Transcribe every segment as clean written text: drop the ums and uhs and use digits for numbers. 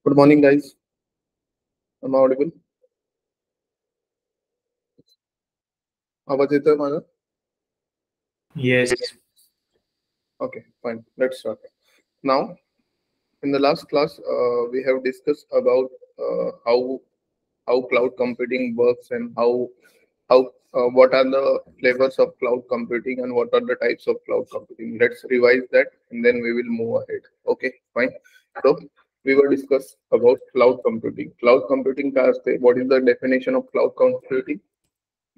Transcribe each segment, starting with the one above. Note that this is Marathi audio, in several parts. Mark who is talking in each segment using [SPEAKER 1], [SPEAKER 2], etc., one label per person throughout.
[SPEAKER 1] Good morning, guys. Am I audible? आवाज येतोय माझा?
[SPEAKER 2] Yes.
[SPEAKER 1] Okay, fine. Let's start. Now, in the last class, we have discussed about how cloud computing works and how what are the flavors of cloud computing and what are the types of cloud computing. Let's revise that and then we will move ahead. Okay, fine. So we will discuss about cloud computing. Cloud computing काय असते? What is the definition of cloud computing?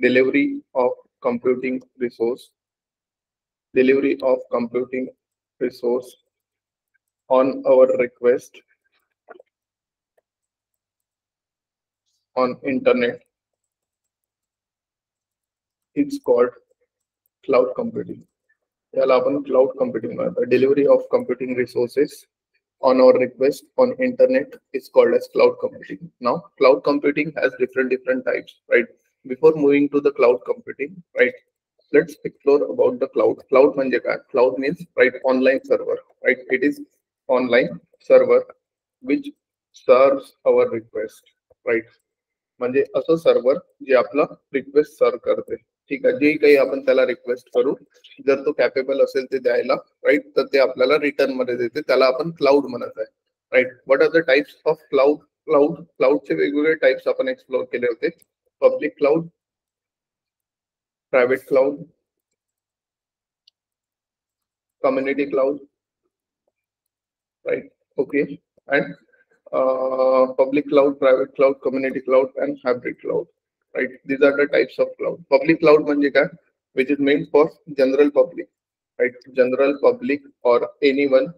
[SPEAKER 1] Delivery of computing resource delivery of computing resource on our request on internet is called cloud computing. याला आपण cloud computing म्हणतात. Delivery of computing resources on our request on internet is called as cloud computing. Now, cloud computing has different types, right? Before moving to the cloud computing, right? Let's explore about the cloud. Cloud म्हणजे काय? Cloud means right online server, right? It is online server which serves our request, right? म्हणजे असं सर्व्हर जे आपला रिक्वेस्ट सर्व करते. ठीक आहे, जे काही आपण त्याला रिक्वेस्ट करू, जर तो कॅपेबल असेल ते द्यायला, राईट, तर ते आपल्याला रिटर्न मध्ये देते. त्याला आपण क्लाउड म्हणत आहे, right. What are the types of cloud? क्लाउडचे वेगवेगळे टाइप्स आपण एक्सप्लोर केले होते. Public cloud, private cloud, community cloud, right? Okay, and public cloud, private cloud, community cloud, and hybrid cloud, right? These are the types of cloud. Public cloud म्हणजे काय? Which is meant for general public, right? General public or anyone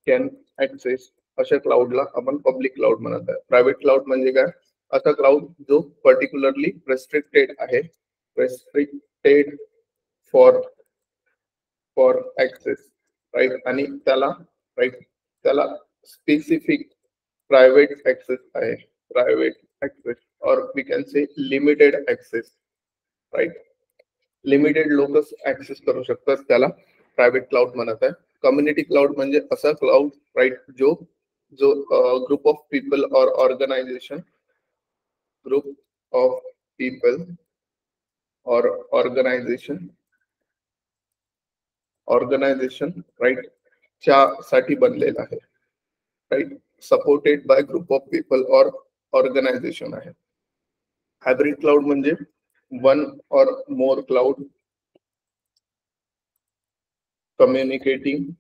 [SPEAKER 1] can access अशा क्लाउडला आपण पब्लिक क्लाउड म्हणत आहे. प्रायव्हेट क्लाउड म्हणजे काय? असा क्लाउड जो पर्टिक्युलरली रेस्ट्रिक्टेड आहे, रेस्ट्रिक्टेड फॉर ऍक्सेस, राईट. आणि त्याला स्पेसिफिक प्रायव्हेट ऍक्सेस आहे, प्रायव्हेट ऍक्सेस, और we can say limited access, right. Limited लोकच ऍक्सेस करू शकतात, त्याला प्रायव्हेट क्लाउड म्हणत आहे. कम्युनिटी क्लाउड म्हणजे असा क्लाउड, राईट, जो group of people or organization or organization right साठी बनलेला आहे, राईट. Supported by group of people or organization आहे. हायब्रिड क्लाउड म्हणजे one or more cloud communicating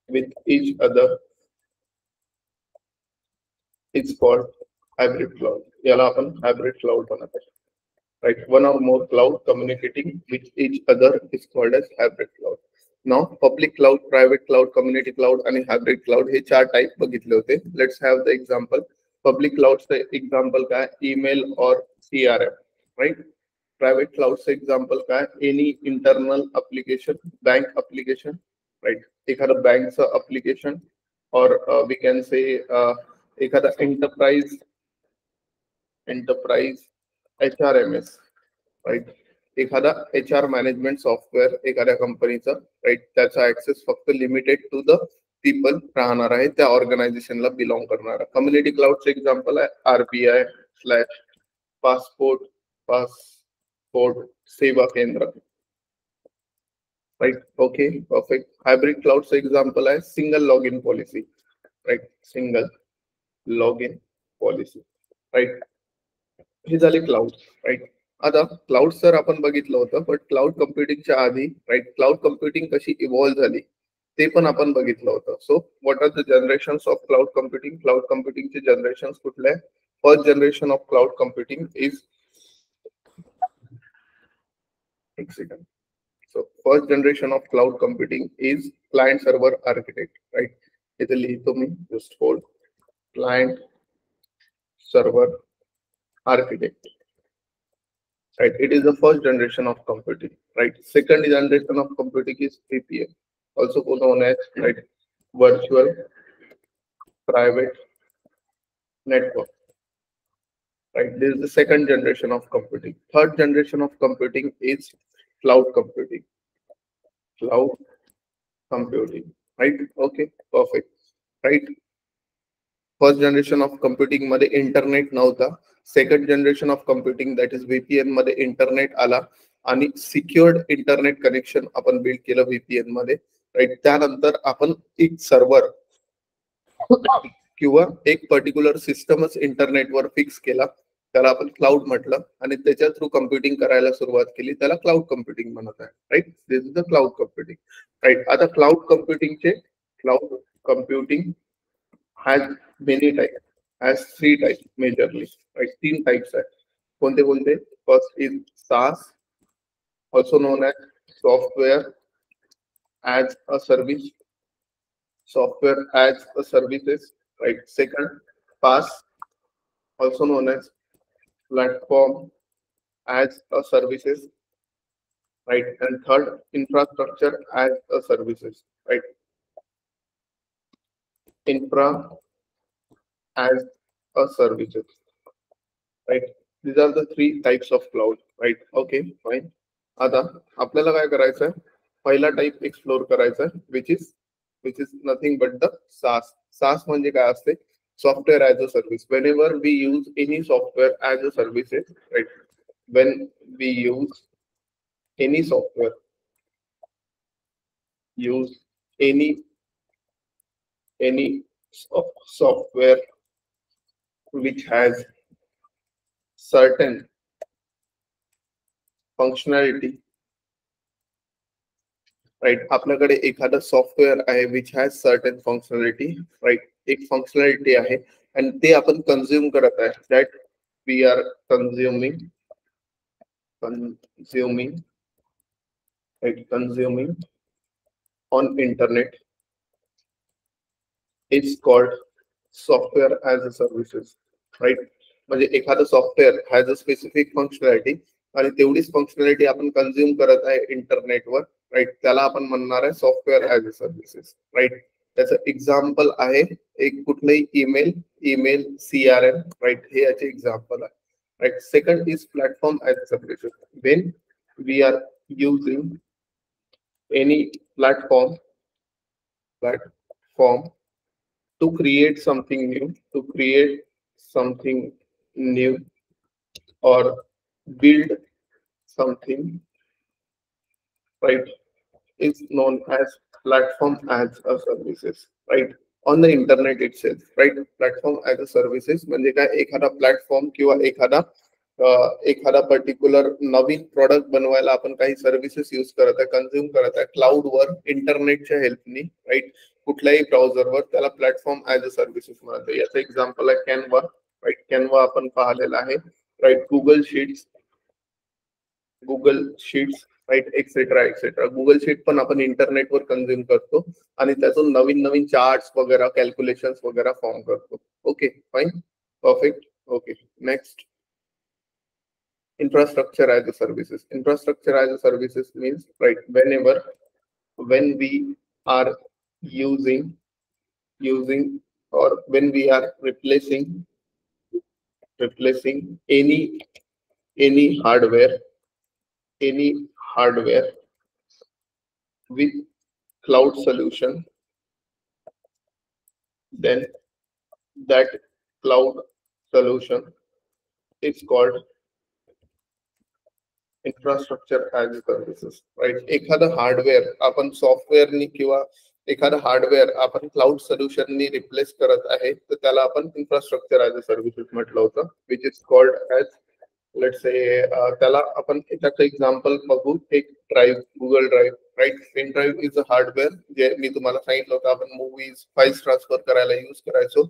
[SPEAKER 1] with each other is called hybrid cloud. याला आपण hybrid cloud म्हणत आहे, right? One or more cloud communicating with each other is called as hybrid cloud. Now, public cloud, private cloud, community cloud आणि hybrid cloud हे चार टाइप बघितले होते. Let's have the example. Public cloud चे example काय? ईमेल और CRM, right? Private cloud चे example काय? Any internal application, bank application, right? एखादा बँकचं application और we can say एखादा enterprise HRMS, राईट. एखादा HR मॅनेजमेंट सॉफ्टवेअर एखाद्या कंपनीचा, राईट, त्याचा ऍक्सेस फक्त लिमिटेड टू द पीपल राहणार आहे, त्या ऑर्गनायझेशनला बिलॉंग करणारा. कम्युनिटी क्लाउडचे एक्झाम्पल आहे RBI / passport Seva Kendra, right. Okay, perfect. Hybrid क्लाउडचं एक्झाम्पल आहे single log in policy, right, single log in policy, right. हे झाले क्लाउड, राईट. आता क्लाउड सर आपण बघितलं होतं, पण क्लाउड कम्प्युटिंगच्या आधी, राईट, क्लाउड कम्प्युटिंग कशी इव्हॉल्व्ह झाली ते पण आपण बघितलं होतं. So what are the generations of cloud computing? Cloud कम्प्युटिंगचे जनरेशन्स कुठले आहे? First generation of cloud computing is, एक second. So first generation of cloud computing is client server architect, right. इथे लिहितो मी, just hold. Client server architect, right? It is the first generation of computing, right? Second generation of computing is VPN, also known as, right, virtual private network, right? This is the second generation of computing. Third generation of computing is cloud computing. Cloud computing, right. Okay, perfect. Right. First generation of computing मध्ये इंटरनेट नव्हता. Second generation of computing that is VPN मध्ये इंटरनेट आला आणि सिक्युअर्ड इंटरनेट कनेक्शन आपण बिल्ड केलं व्हीपीएन मध्ये. राईट. त्यानंतर आपण एक सर्व्हर किंवा एक पर्टिक्युलर सिस्टमच इंटरनेटवर फिक्स केला, त्याला आपण क्लाउड म्हटलं आणि त्याच्या थ्रू कम्प्युटिंग करायला सुरुवात केली, त्याला क्लाउड कम्प्युटिंग म्हणत आहे. Right. This is the cloud computing. Right. आता cloud computing has many type, has 3 types majorly. Right. 3 types आहेत. कोणते कोणते? First is SaaS, also known as software as a service, software as a services. Right. Second, PaaS, also known as platform as a services. Right. And third, infrastructure as a services. Right. Infra as a services. Right. These are the 3 types of cloud. Right. Okay, fine. आता आपल्याला काय करायचं आहे? पहिला टाइप एक्सप्लोर करायचा आहे, which is nothing but the SaaS. SaaS म्हणजे काय असते? Software as a service. Whenever we use any software as a services, right? When we use any software, use any software which has certain functionality. Right. आपल्याकडे एखादा सॉफ्टवेअर आहे which has certain functionality. Right. एक फंक्शनॅलिटी आहे आणि ते आपण कन्झ्युम करत आहे. That we are consuming on internet is called software as a services. Right. म्हणजे एखादं software has a specific functionality आणि तेवढीच फंक्शनॅलिटी आपण कन्झ्युम करत आहे इंटरनेटवर. राईट. त्याला आपण म्हणणार आहे software as a services. Right. त्याचं एक्झाम्पल आहे एक कुठलंही ईमेल CRM. राईट. हे याचे एक्झाम्पल आहे. Right. Second is platform as a services. When we are using any platform to create something new or build something, right, is known as platform as a services. Right. On the internet itself. Right. Platform as a services म्हणजे काय? एखादा प्लॅटफॉर्म किंवा एखादा पर्टिक्युलर नवीन प्रोडक्ट बनवायला आपण काही सर्व्हिसेस यूज करत आहे, कन्झ्युम करत आहे क्लाउडवर इंटरनेटच्या हेल्पनी. राईट. कुठल्याही ब्राउझरवर, त्याला प्लॅटफॉर्म ऍज अ सर्व्हिसेस म्हणतात. याचं एक्झाम्पल आहे कॅनवा. राईट. कॅनवा आपण पाहिलेला आहे. Right. Google sheets. Right. Etcetera. Google sheet पण आपण इंटरनेटवर कन्झ्युम करतो आणि त्यातून नवीन नवीन चार्ट्स वगैरे, कॅल्क्युलेशन्स वगैरे फॉर्म करतो. Okay, fine, perfect. Okay, next. Infrastructure as a services. Infrastructure as a services means, right, when we are using or when we are replacing any hardware with cloud solution, then that cloud solution is called infrastructure as a services. Right. एखादं हार्डवेअर आपण सॉफ्टवेअरनी किंवा एखादं हार्डवेअर आपण क्लाउड सोल्युशननी रिप्लेस करत आहे, तर त्याला आपण इन्फ्रास्ट्रक्चर ऍज अ सर्व्हिसेस म्हटलं होतं, which is called as, let's say, त्याला आपण त्याचं एक्झाम्पल बघू. एक drive, Google drive. Right. Pen drive is a hardware जे मी तुम्हाला सांगितलं होतं आपण मूवीज, फाईल्स ट्रान्सफर करायला यूज करायचो,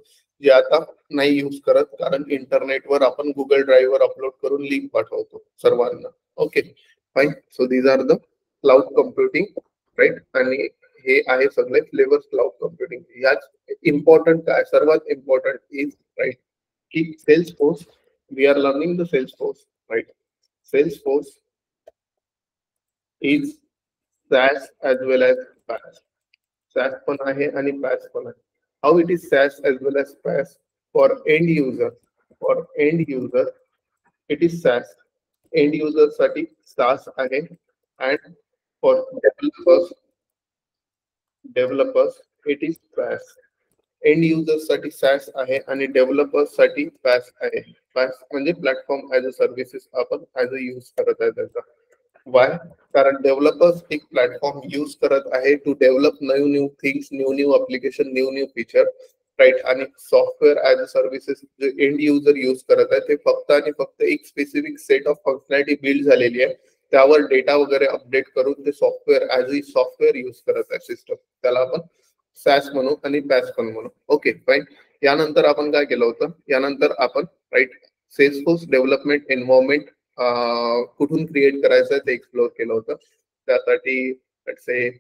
[SPEAKER 1] जे आता नाही यूज करत, कारण इंटरनेटवर आपण गुगल ड्राईव्हवर अपलोड करून लिंक पाठवतो सर्वांना. Okay, fine. So these are the cloud computing. Right. आणि हे आहे सगळे फ्लेवर्स क्लाउड कम्प्युटिंग. याच इम्पॉर्टंट काय, सर्वात इम्पॉर्टंट इज, राईट, की Salesforce. We are learning the Salesforce. Right. Salesforce is SaaS as well as PaaS. SaaS पण आहे आणि PaaS पण आहे. How it is SaaS as well as PaaS? For end user, it is SaaS. End user साठी SaaS आहे, and for developers developers it is pass. End users साठी सॅस आहे आणि डेव्हलपर्स साठी पॅस आहे. पॅस म्हणजे प्लॅटफॉर्म ऍज अ सर्व्हिसेस आपण ऍज अ यूज करत आहे त्याचा. वाय? कारण डेव्हलपर्स एक प्लॅटफॉर्म यूज करत आहे to develop new things, new application, new feature, right. आणि सॉफ्टवेअर ऍज अ सर्व्हिसेस जे एंड युजर यूज करत आहे ते फक्त आणि फक्त एक specific set of functionality build झालेली आहे, त्यावर डेटा वगैरे अपडेट करून ते software as a software use करत आहे सिस्टम. त्याला आपण सॅस म्हणू आणि पॅस पण म्हणू. Okay fine. यानंतर आपण काय केलं होतं, यानंतर आपण राईट सेल्सफोर्स डेव्हलपमेंट एन्व्हायरमेंट कुठून क्रिएट करायचं ते एक्सप्लोर केलं होतं. त्यासाठी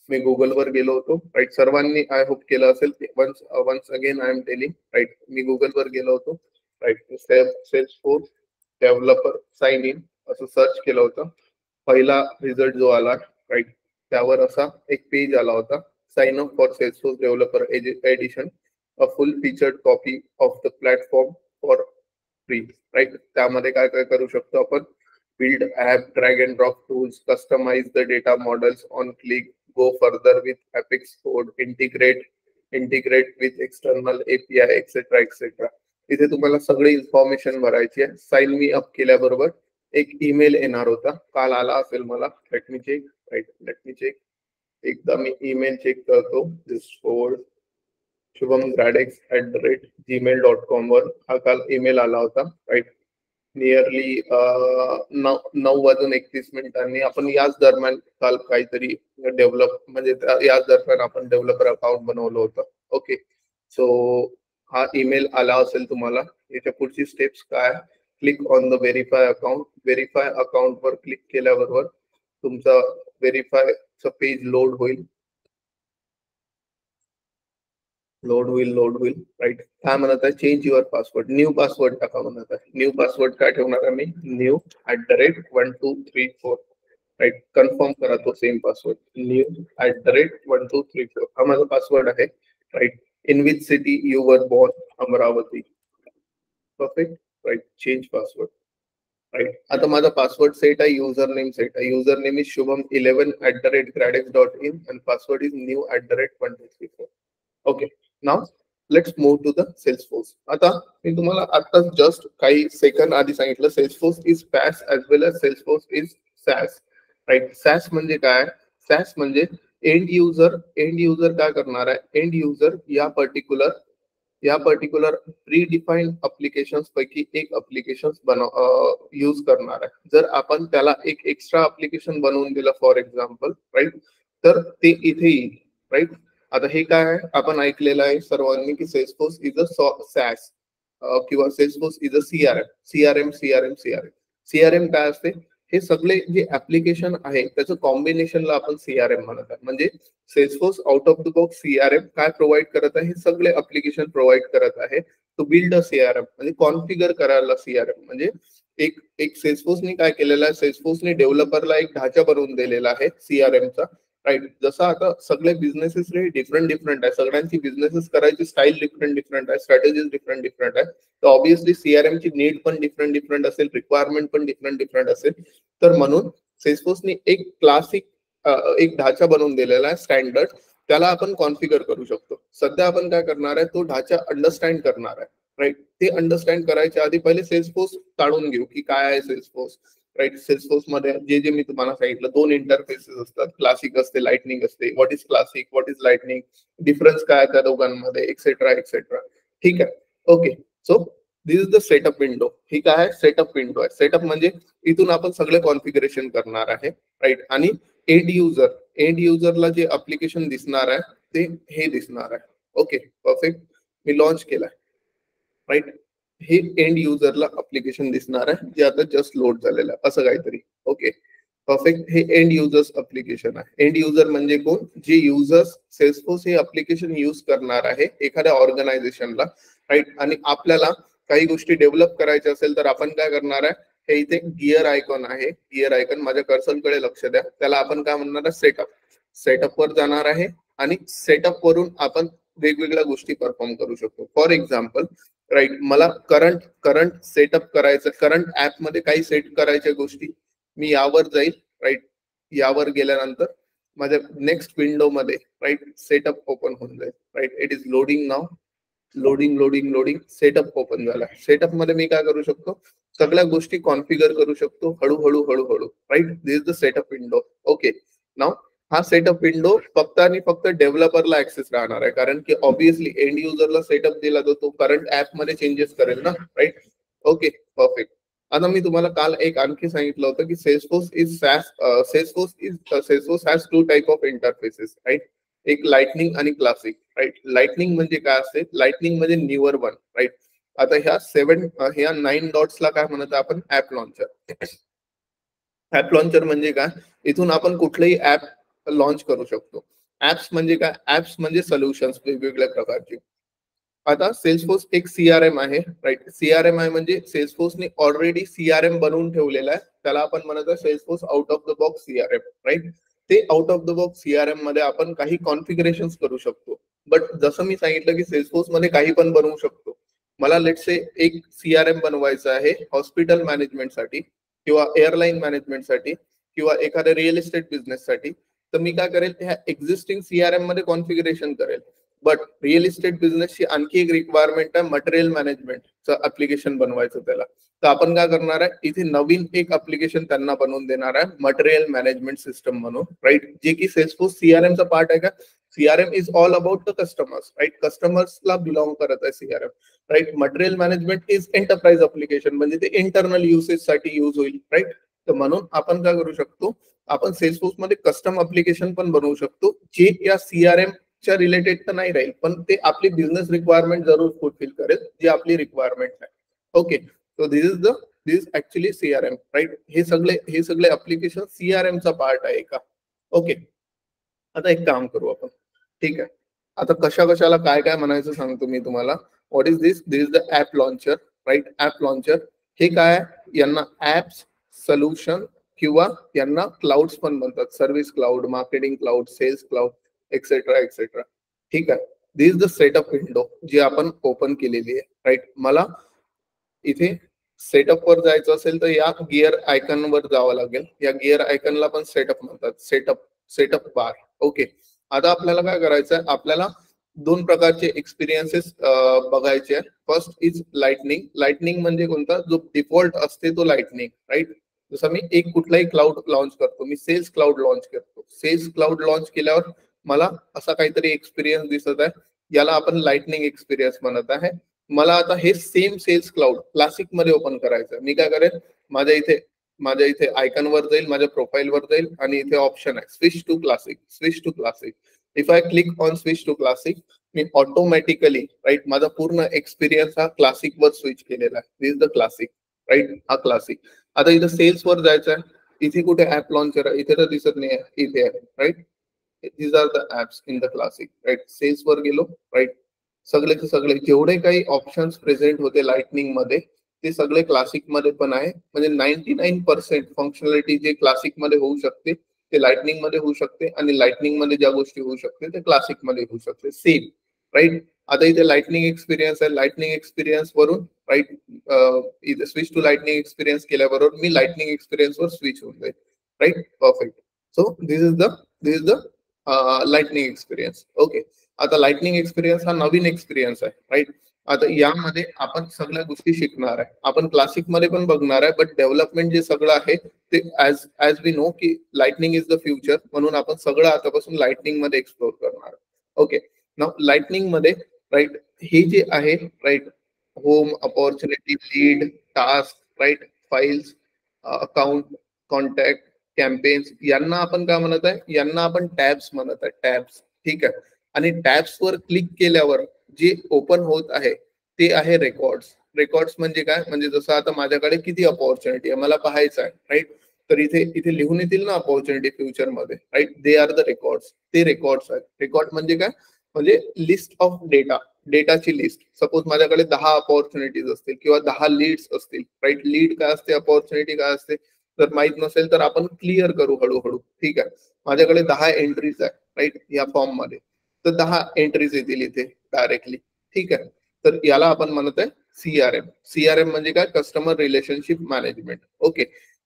[SPEAKER 1] मी गुगलवर गेलो होतो, राईट. सर्वांनी आय होप केलं असेल. Once again I am telling, right. मी गुगलवर गेलो होतो, right. Salesforce developer sign in असं सर्च केलं होतं. पहिला रिझल्ट जो आला, राईट, त्यावर असा एक पेज आला होता, sign up for Salesforce developer edition, a full featured copy of the platform for free, right. त्यामध्ये काय काय करू शकतो आपण, build app, drag and drop tools, customize the data models on click, go further with Apex code, integrate with external API, etc. etc. इथे तुम्हाला सगळी इन्फॉर्मेशन भरायची आहे. साइन मी अप केल्याबरोबर एक ईमेल येणार होता, काल आला असेल मला. Let me check, right, let me check. एकदा मी ईमेल चेक करतो. दिस फॉरवर्ड shubhamgradex@gmail.com वर हा काल ईमेल आला होता, राईट. नियरली 9:31 आपण याच दरम्यान काल काहीतरी डेव्हलप म्हणजे याच दरम्यान आपण डेव्हलपर अकाउंट बनवलं होतं. ओके, सो हा ईमेल आला असेल तुम्हाला. याच्या पुढची स्टेप्स काय, click on the verify account. Verify account वर क्लिक केल्याबरोबर तुमचा व्हेरीफायचं पेज लोड होईल, राईट. काय म्हणत आहे, change your password, new password टाका म्हणत आहे. न्यू पासवर्ड काय ठेवणार आहे मी, new@1234, राईट. कन्फर्म करा तो सेम पासवर्ड, new@1234 हा माझा पासवर्ड आहे, right. In which city you were born, Amravati. Perfect, right. Change password, right. आता माझा पासवर्ड सेट आहे, युजर नेम सेट आहे. युजर नेम इज shubham11@gradex.in आणि password is new@1234. Okay, now let's move to the Salesforce. आता मी तुम्हाला आता जस्ट काही सेकंड आधी सांगितलं, Salesforce is PaaS as well as Salesforce is SaaS, right. SaaS म्हणजे काय, सॅस म्हणजे एंड युजर काय करणार आहे, एंड युजर या पर्टिक्युलर प्री डिफाईन्ड अप्लिकेशन पैकी एक अप्लिकेशन यूज करणार आहे. जर आपण त्याला एक एक्स्ट्रा अप्लिकेशन बनवून दिलं फॉर एक्झाम्पल, राईट, तर ते इथे येईल, राईट. आता हे काय आहे, आपण ऐकलेलं आहे सर्वांनी की सेल्सफोर्स इज अ सॅस किंवा Salesforce is a CRM. CRM काय असते, हे सगळे जे ऍप्लिकेशन आहे त्याचं कॉम्बिनेशनला आपण सीआरएम म्हणत आहे. म्हणजे Salesforce out of the box CRM काय प्रोव्हाइड करत आहे, हे सगळे ऍप्लिकेशन प्रोव्हाइड करत आहे टू बिल्ड अ सीआरएम, म्हणजे कॉन्फिगर करायला सीआरएम. म्हणजे एक सेल्सफोर्सने काय केलेलं आहे, सेल्सफोर्सने डेव्हलपरला एक ढाचा बनवून दिलेला आहे सीआरएमचा, राईट. जसं आता सगळे बिझनेसेस डिफरंट आहे, सगळ्यांची बिझनेसेस करायची स्टाईल डिफरंट आहे, स्ट्रॅटेजीज डिफरंट आहे. तर ऑब्विसली सीआरएम ची नीड पण डिफरंट असेल, रिक्वायरमेंट पण डिफरंट असेल. तर म्हणून सेल्सफोर्सने एक क्लासिक एक ढाचा बनवून दिलेला आहे स्टँडर्ड, त्याला आपण कॉन्फिगर करू शकतो. सध्या आपण काय करणार आहे, तो ढाचा अंडरस्टँड करणार आहे, राईट. ते अंडरस्टँड करायच्या आधी पहिले सेल्सफोर्स काढून घेऊ की काय आहे सेल्सफोर्स, राईट. सेल्सफोर्स मध्ये जे मी तुम्हाला सांगितलं, दोन इंटरफेसेस असतात, क्लासिक असते, लाइटनिंग असते. What is classic, what is lightning, difference काय त्या दोघांमध्ये, एक्सेट्रा एक्सेट्रा. ठीक आहे, okay. So this is the setup window. ही काय आहे, सेटअप विंडो आहे. सेटअप म्हणजे इथून आपण सगळे कॉन्फिगरेशन करणार आहे, राईट. आणि एंड युजरला जे अप्लिकेशन दिसणार आहे ते हे दिसणार आहे. Okay, perfect. मी लॉन्च केलाय, राईट. हे एंड युजरला अप्लिकेशन दिसणार आहे, जे आता जस्ट लोड झालेलं आहे, असं काहीतरी. Okay, perfect. हे एंड युजर्स अप्लिकेशन आहे. एंड युजर म्हणजे कोण, जे युजर्स सेल्सफोर्स हे अप्लिकेशन यूज करणार आहे एखाद्या ऑर्गनायझेशनला, राईट. आणि आपल्याला काही गोष्टी डेव्हलप करायच्या असेल तर आपण काय करणार आहे, हे इथे गिअर आयकॉन आहे, गिअर आयकॉन माझ्या कर्सरकडे लक्ष द्या. त्याला आपण काय म्हणणार आहे, सेटअप वर जाणार आहे आणि सेटअप वरून आपण वेगवेगळ्या गोष्टी परफॉर्म करू शकतो. फॉर एक्झाम्पल, राईट, मला करंट सेटअप करायचं, करंट ऍप मध्ये काही सेट करायच्या गोष्टी, मी यावर जाईल, राईट. यावर गेल्यानंतर माझ्या नेक्स्ट विंडो मध्ये राईट सेटअप ओपन होऊन जाईल. Right, it is loading now. Loading setup open झाला. सेटअप मध्ये मी काय करू शकतो, सगळ्या गोष्टी कॉन्फिगर करू शकतो हळूहळू. Right, this is the setup window. Okay, now हा सेटअप विंडो फक्त आणि फक्त डेव्हलपरला ऍक्सेस राहणार आहे, कारण की ऑब्विसली एंड युजरला सेटअप दिला तर तो करंट ऍप मध्ये चेंजेस करेल ना. Right, okay, perfect. आता मी तुम्हाला काल एक आणखी सांगितलं होतं की Salesforce has two type of interfaces. Right, एक लाइटनिंग आणि क्लासिक. राईट, लाइटनिंग म्हणजे काय असते, लाइटनिंग म्हणजे न्यूअर वन. राईट, आता ह्या 9 डॉट्सला काय म्हणत आपण, ऍप लॉन्चर. ऍप लॉन्चर म्हणजे काय, इथून आपण कुठलंही ऍप लॉन्च करू शकतो. ऍप्स म्हणजे काय, ऍप्स म्हणजे सोल्युशन्स वेगवेगळ्या प्रकारचे. आता सेल्सफोर्स एक सीआरएम आहे. राईट, सीआरएम आहे म्हणजे सेल्सफोर्सने ऑलरेडी सीआरएम बनवून ठेवलेला आहे, त्याला आपण म्हणत आहे Salesforce out of the box CRM. Right, ते out of the box CRM मध्ये आपण काही कॉन्फिगरेशन करू शकतो. बट जसं मी सांगितलं की सेल्सफोर्स मध्ये काही पण बनवू शकतो. मला लेट्स से एक सीआरएम बनवायचं आहे हॉस्पिटल मॅनेजमेंटसाठी किंवा एअरलाईन मॅनेजमेंटसाठी किंवा एखाद्या रिअल इस्टेट बिझनेससाठी. तर मी काय करेल, ह्या एक्झिस्टिंग सीआरएम मध्ये कॉन्फिगरेशन करेल. बट रिअल इस्टेट बिझनेसची आणखी एक रिक्वायरमेंट आहे मटेरियल मॅनेजमेंटचं ऍप्लिकेशन बनवायचं त्याला. तर आपण काय करणार आहे, इथे नवीन एक ऍप्लिकेशन त्यांना बनवून देणार आहे मटेरियल मॅनेजमेंट सिस्टम म्हणून. राईट, जे की सेल्सफोर्स सीआरएमचा पार्ट आहे का. CRM is all about the customers. Right, कस्टमर्सला बिलॉंग करत आहे CRM. Right, material management is enterprise application, म्हणजे ते इंटरनल युसेज साठी युज होईल. राईट, तर म्हणून आपण काय करू शकतो, आपण सेल्सफोर्स मध्ये कस्टम ऍप्लिकेशन पण बनवू शकतो, जे या सीआरएम च्या रिलेटेड तर नाही राहील, पण ते आपली बिझनेस रिक्वायरमेंट जरूर फुलफिल करेल, जी आपली रिक्वायरमेंट आहे. Okay, so this actually CRM. Right, हे सगळे ऍप्लिकेशन सीआरएम चा पार्ट आहे का. ओके, आता एक काम करू आपण. ठीक आहे, आता कशाला काय काय म्हणायचं सांगतो मी तुम्हाला. What is this, this is the app launcher. Right, app launcher हे काय, यांना ऍप्स, सोल्युशन किंवा यांना क्लाउड्स पण म्हणतात, service cloud, marketing cloud, sales cloud, etcetera. ठीक आहे, this is the setup window जी आपण ओपन केलेली आहे. राईट, मला इथे सेटअप वर जायचं असेल तर या गिअर आयकॉन वर जावं लागेल. या गिअर आयकॉनला पण सेटअप म्हणतात, सेटअप बार. ओके, आता आपल्याला काय करायचं आहे, आपल्याला दोन प्रकारचे एक्सपिरियन्सेस बघायचे आहे. फर्स्ट इज लाइटनिंग म्हणजे कोणता, जो डिफॉल्ट असते तो लाइटनिंग. राईट, जसं मी एक कुठलाही क्लाउड लॉन्च करतो, मी सेल्स क्लाउड लॉन्च करतो. सेल्स क्लाउड लॉन्च केल्यावर मला असा काहीतरी एक्सपिरियन्स दिसत आहे, याला आपण लाइटनिंग एक्सपिरियन्स म्हणत आहे. मला आता हे सेम सेल्स क्लाउड क्लासिक मध्ये ओपन करायचं. मी काय करेन, माझ्या इथे आयकॉन वर जाईल, माझ्या प्रोफाईल वर जाईल आणि इथे ऑप्शन आहे switch to classic. If I click on switch to classic, मी ऑटोमॅटिकली राईट माझा पूर्ण एक्सपिरियन्स हा क्लासिक वर स्विच केलेला आहे. This is the classic. Right, हा क्लासिक. आता इथं सेल्स वर जायचं आहे, इथे कुठे ऍप लॉन्चर आहे, इथे तर दिसत नाही आहे, इथे आहे. Right, these are the apps in the classic. Right, sales वर गेलो. राईट, सगळे जेवढे काही ऑप्शन्स प्रेझेंट होते लाइटनिंग मध्ये ते सगळे क्लासिक मध्ये पण आहे. म्हणजे 99% फंक्शनॅलिटी जे क्लासिक मध्ये होऊ शकते ते लाइटनिंग मध्ये होऊ शकते, आणि लाइटनिंग मध्ये ज्या गोष्टी होऊ शकते ते क्लासिक मध्ये होऊ शकते सेम. राईट, आता इथे लाइटनिंग एक्सपिरियन्स आहे, लाइटनिंग एक्सपिरियन्स वरून राईट इथे स्विच टू लाइटनिंग एक्सपिरियन्स केल्याबरोबर मी लाइटनिंग एक्सपिरियन्स वर स्विच होऊन जाईल. Right, perfect. So this is the lightning experience. Okay, आता लाइटनिंग एक्सपिरियन्स हा नवीन एक्सपिरियन्स आहे. राईट, आता यामध्ये आपण सगळ्या गोष्टी शिकणार आहे. आपण क्लासिक मध्ये पण बघणार आहे, बट डेव्हलपमेंट जे सगळं आहे ते ऍज वी नो की लाइटनिंग इज द फ्युचर, म्हणून आपण सगळं आतापासून लाइटनिंग मध्ये एक्सप्लोर करणार. ओके, नाउ लाइटनिंग मध्ये राईट हे जे आहे, right home, opportunity, lead, task, right files, account, contact, campaigns, यांना आपण काय म्हणत आहे, यांना आपण टॅब्स म्हणत आहे, टॅब्स. ठीक आहे, आणि टॅब्स वर क्लिक केल्यावर जे ओपन होत आहे ते आहे रेकॉर्ड्स म्हणजे काय, म्हणजे जसं आता माझ्याकडे किती अपॉर्च्युनिटी आहे मला पाहायचं आहे. राईट, तर इथे लिहून येतील ना अपॉर्च्युनिटी फ्युचर मध्ये. Right, they are the records. ते रेकॉर्ड्स आहेत. रेकॉर्ड म्हणजे काय, म्हणजे लिस्ट ऑफ डेटाची लिस्ट. सपोज माझ्याकडे 10 अपॉर्च्युनिटीज असतील किंवा 10 लीड्स असतील. राईट, लीड काय असते, अपॉर्च्युनिटी काय असते, जर माहित नसेल तर आपण क्लिअर करू हळूहळू. ठीक आहे, माझ्याकडे 10 एंट्रीज आहे. राईट, या फॉर्म मध्ये तर 10 एंट्रीज येतील इथे डायरेक्टली. ठीक आहे, तर याला आपण म्हणत आहे सीआरएम. सीआरएम म्हणजे काय, customer relationship management. Okay,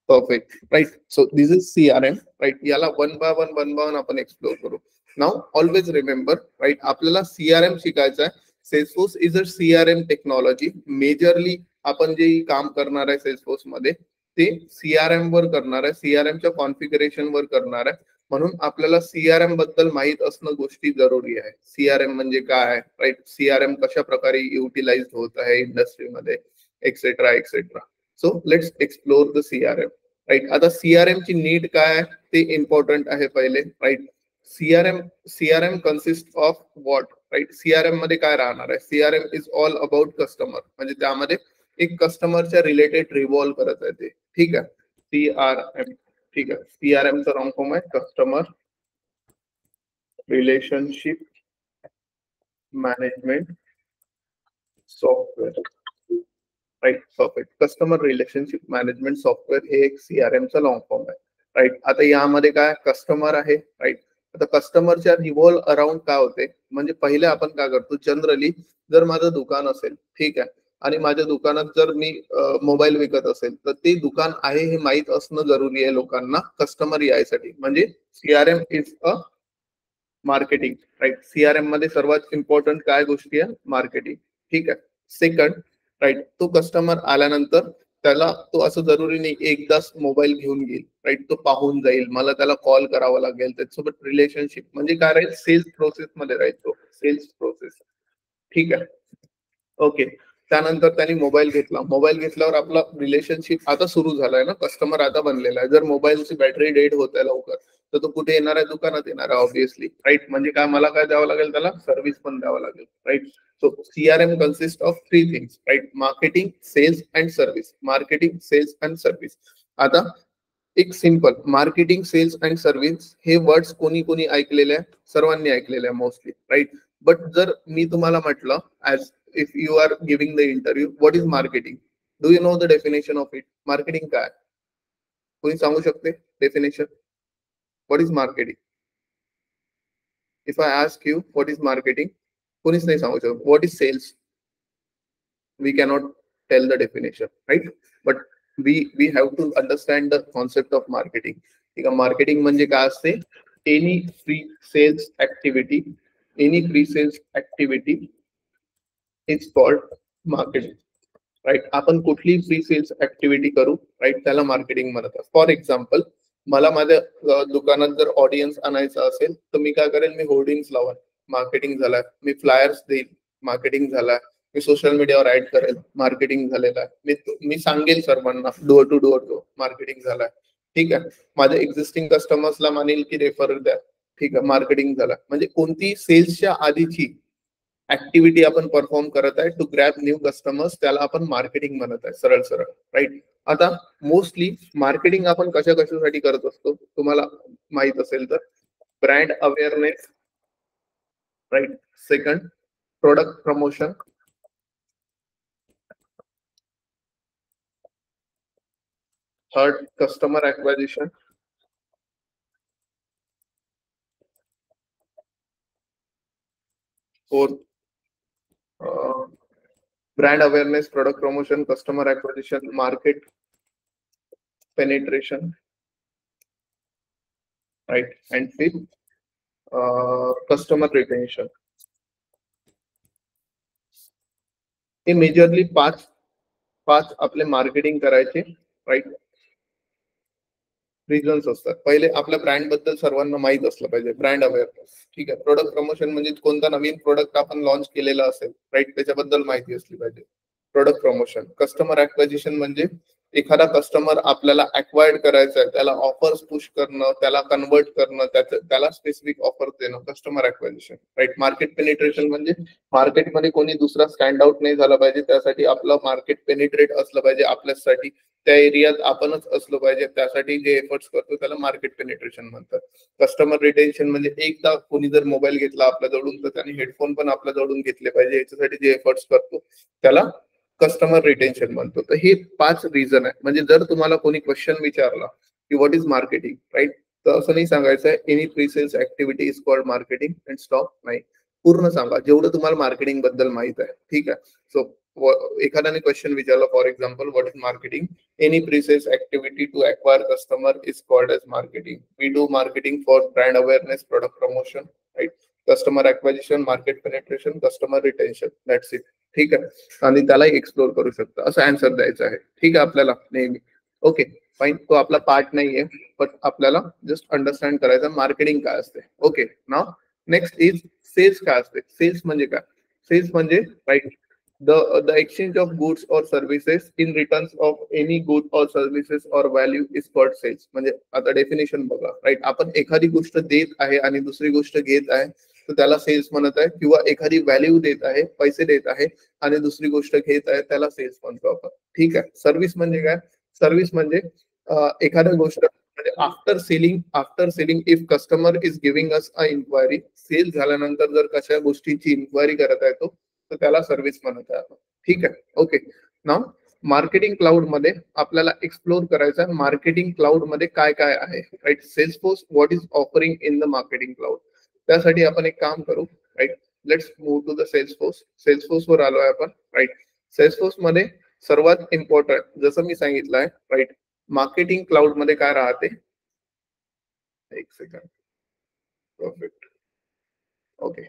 [SPEAKER 1] Perfect. Right. So this is CRM. Right. याला one by one आपण एक्सप्लोर करू. Now always remember, right? आपल्याला CRM शिकायचं आहे. Salesforce is a CRM technology. Majorly आपण जे काम करणार आहे Salesforce मध्ये ते CRM वर करणार आहे. CRM च्या कॉन्फिगरेशन वर करणार आहे. म्हणून आपल्याला CRM बद्दल माहित असणं गोष्टी जरुरी आहे. CRM म्हणजे काय, राईट? CRM कशा प्रकारे युटिलाइज होत आहे इंडस्ट्रीमध्ये, etcetera etcetera. So let's explore the CRM. Right, आता सीआरएम ची नीड काय आहे ते इम्पॉर्टंट आहे पहिले. Right, CRM consist of what? Right, CRM मध्ये काय राहणार आहे? CRM is all about customer, म्हणजे त्यामध्ये एक कस्टमरच्या रिलेटेड रिव्हॉल्व करत आहे ते. ठीक आहे, सीआरएम. ठीक आहे, सीआरएम चा रॉंग फॉर्म आहे customer relationship management software. Right, perfect. Customer relationship management software हे एक सीआरएम चा लॉंग फॉर्म आहे. राईट, आता यामध्ये काय कस्टमर आहे. राईट, आता कस्टमरच्या रिव्हॉल्व अराउंड काय होते, म्हणजे पहिले आपण काय करतो, जनरली जर माझं दुकान असेल, ठीक आहे, आणि माझ्या दुकानात जर मी मोबाईल विकत असेल तर ते दुकान आहे हे माहित असणं जरुरी आहे लोकांना कस्टमर यायसाठी. म्हणजे CRM is a marketing. Right, CRM मध्ये सर्वात इम्पॉर्टंट काय गोष्टी आहे? मार्केटिंग. ठीक आहे. सेकंड, राईट, तो कस्टमर आल्यानंतर त्याला तो असं जरुरी नाही एकदाच मोबाईल घेऊन घेईल. राईट, तो पाहून जाईल, मला त्याला कॉल करावा लागेल, त्याच्यासोबत रिलेशनशिप म्हणजे काय राहील? सेल्स प्रोसेस मध्ये राहील तो, सेल्स प्रोसेस. ठीक आहे, ओके. त्यानंतर त्यांनी मोबाईल घेतला, मोबाईल घेतल्यावर आपला रिलेशनशिप आता सुरू झालाय ना, कस्टमर आता बनलेला आहे. जर मोबाईलची बॅटरी डेड होत आहे लवकर तर तो कुठे येणार आहे? दुकानात येणार आहे ऑब्विसली. राईट, म्हणजे काय, मला काय द्यावं लागेल? त्याला सर्व्हिस पण द्यावं लागेल. Right, so CRM consist of 3 things. Right, marketing, sales and service. Marketing, sales and service. आता एक simple marketing, sales and service हे वर्ड्स कोणी कोणी ऐकलेले आहे? सर्वांनी ऐकलेले आहे मोस्टली. राईट, बट जर मी तुम्हाला म्हटलं as if you are giving the interview, what is marketing? Do you know the definition of it? Marketing काय? कोणी सांगू शकते definition? What is marketing? If I ask you what is marketing, कोणीच नाही सांगू शकत. What is sales? We cannot tell the definition, right? But we have to understand the concept of marketing. ठीक आहे, मार्केटिंग म्हणजे काय असते? Any free sales activity, any free sales activity is called marketing. Right, आपण कुठली फ्री सेल्स ऍक्टिव्हिटी करू, राईट, त्याला मार्केटिंग म्हणतात. फॉर एक्झाम्पल, मला माझ्या दुकानात जर ऑडियन्स आणायचा असेल तर मी काय करेल? मी होर्डिंग्स लावाल, मार्केटिंग झालाय. मी फ्लायर्स देईल, मार्केटिंग झालाय. मी सोशल मीडियावर ऍड करेल, मार्केटिंग झालेला आहे. मी सांगेल सर्वांना डोअर टू डोअर, मार्केटिंग झालाय. ठीक आहे, माझ्या एक्झिस्टिंग कस्टमर्सला मानेल की रेफर द्या. ठीक आहे, मार्केटिंग झाला. म्हणजे कोणती सेल्सच्या आधीची ऍक्टिव्हिटी आपण परफॉर्म करत आहे टू ग्रॅब न्यू कस्टमर्स, त्याला आपण मार्केटिंग म्हणत आहे, सरळ सरळ. राईट, आता मोस्टली मार्केटिंग आपण कशा कशासाठी करत असतो तुम्हाला माहित असेल तर? Brand awareness. Right, second product promotion, third customer acquisition, fourth brand awareness, product promotion, customer acquisition, market penetration, right? And fifth, customer retention. हे मेजरली पाच आपले मार्केटिंग करायचे, राईट, रिझन्स असतात. पहिले आपल्या ब्रँड बद्दल सर्वांना माहित असलं पाहिजे, ब्रँड अवेअरनेस. ठीक आहे, प्रोडक्ट प्रमोशन म्हणजे कोणता नवीन प्रोडक्ट आपण लॉन्च केलेला असेल, राईट, त्याच्याबद्दल माहिती असली पाहिजे. Product promotion. कस्टमर ऍक्वायझिशन म्हणजे एखादा कस्टमर आपल्याला ऍक्वायर्ड करायचा आहे, त्याला ऑफर्स पुश करणं, त्याला कन्वर्ट करणं, त्याला स्पेसिफिक ऑफर देणं, कस्टमर ऍक्वायझिशन. राईट, मार्केट पेनिट्रेशन म्हणजे मार्केटमध्ये कोणी दुसरा स्टँड आउट नाही झाला पाहिजे, त्यासाठी आपलं मार्केट पेनिट्रेट असलं पाहिजे आपल्यासाठी, त्या एरियात आपणच असलो पाहिजे, त्यासाठी जे एफर्ट्स करतो त्याला मार्केट पेनिट्रेशन म्हणतात. कस्टमर रिटेन्शन म्हणजे एकदा कोणी जर मोबाईल घेतला आपल्या जवळून तर त्याने हेडफोन पण आपल्या जवळून घेतले पाहिजे, याच्यासाठी जे एफर्ट्स करतो त्याला कस्टमर रिटेन्शन म्हणतो. तर हे 5 रिझन आहे. म्हणजे जर तुम्हाला कोणी क्वेश्चन विचारला की व्हॉट इज मार्केटिंग, राईट, तर असं नाही सांगायचं आहे any pre sales activity is called marketing and stop. नाही, पूर्ण सांगा जेवढं तुम्हाला मार्केटिंग बद्दल माहित आहे. ठीक आहे, सो एखाद्याने क्वेश्चन विचारला, for example, what is marketing? Any process activity to acquire customer is called as marketing. We do marketing for brand awareness, product promotion, right, customer acquisition, market penetration, customer retention. That's it. ठीक आहे, आणि त्यालाही एक्सप्लोर करू शकता, असं आन्सर द्यायचं आहे. ठीक आहे आपल्याला नेहमी. ओके फाईन, तो आपला पार्ट नाहीये, पण आपल्याला जस्ट अंडरस्टँड करायचं मार्केटिंग काय असते. Okay, now next is sales. काय असते सेल्स? म्हणजे काय? सेल्स म्हणजे right the exchange of goods or services in return of any good or services or value is called sales. म्हणजे आता डेफिनेशन बघा, राईट, आपण एखादी गोष्ट देत आहे आणि दुसरी गोष्ट घेत आहे तर त्याला सेल्स म्हणत आहे, किंवा एखादी व्हॅल्यू देत आहे, पैसे देत आहे आणि दुसरी गोष्ट घेत आहे, त्याला सेल्स म्हणतो आपण. ठीक आहे. सर्व्हिस म्हणजे काय? सर्व्हिस म्हणजे एखाद्या गोष्ट म्हणजे after selling if customer is giving us a inquiry, sale झाल्यानंतर जर कशा गोष्टीची इन्क्वायरी करत आहे तो, तर त्याला सर्व्हिस म्हणत आहे आपण. ठीक आहे. ओके, नाव मार्केटिंग क्लाउड मध्ये आपल्याला एक्सप्लोर करायचं आहे मार्केटिंग क्लाउड मध्ये काय काय आहे. Right, Salesforce what is offering in the marketing cloud. त्यासाठी आपण एक काम करू. Right, let's move to the Salesforce. Salesforce वर आलोय आपण. राईट, सेल्सफोर्स मध्ये सर्वात इम्पॉर्टंट जसं मी सांगितलंय, राईट, मार्केटिंग क्लाउड मध्ये काय राहते. एक second. Perfect. Okay,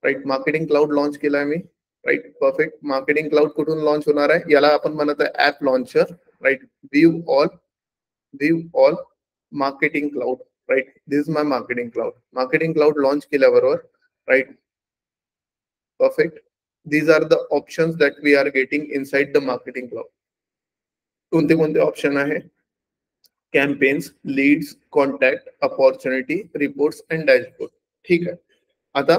[SPEAKER 1] right, marketing cloud launch केलाय मी. Right, perfect. मार्केटिंग क्लाउड कुठून लॉन्च होणार आहे? याला आपण म्हणत आहे app launcher. Right, view all marketing cloud. Right, this is my marketing cloud. Marketing cloud launch केल्याबरोबर, right, perfect, these are the options that we are getting inside the marketing cloud. कोणते कोणते ऑप्शन आहे? Campaigns, leads, contact, opportunity, reports and dashboard. ठीक आहे. आता